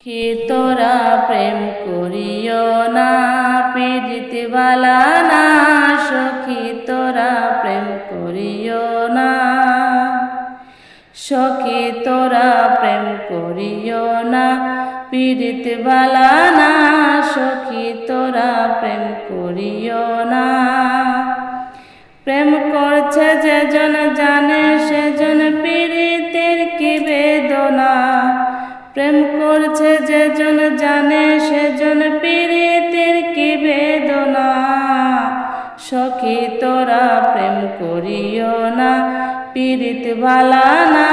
কি তোরা প্রেম করিও না, পীড়িত বালা না। সখী তোরা প্রেম করিও না, সখী তোরা প্রেম করিও না, পীড়িত বালা না। সখী তোরা প্রেম করিও না। প্রেম করছে যেজন জানে সেজন পীড়িতের কি বেদনা। প্রেম করছে যেজন জানে সেজন পীড়িতের কি বেদনা। সখী তোরা প্রেম করিও না, পীড়িত বালা না।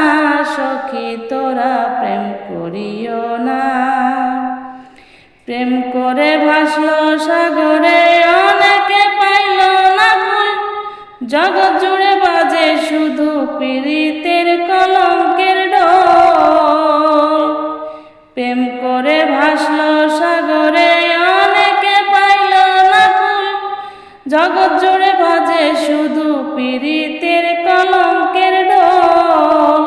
সখী তোরা প্রেম করিও না। প্রেম করে ভাসলো সাগরে অনেকে পাইল না কুল। জগৎ জুড়ে বাজে শুধু পীড়িতের কলঙ্কের ঢোল। প্রেম করে ভাসলো সাগরে অনেকে পাইল না কুল। জগৎ জুড়ে বাজে শুধু পীড়িতের কলঙ্কের ঢোল।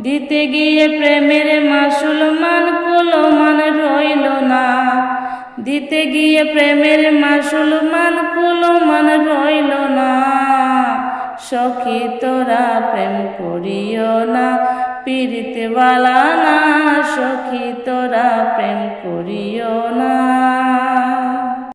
দিতে গিয়ে প্রেমের মাসুল মান কুলমান রইল না। দিতে গিয়ে প্রেমের মাসুল মান কুলমান রইল না। সখী তোরা প্রেম করিও না, পীড়িত বালা না। সখী তোরা প্রেম করিও না।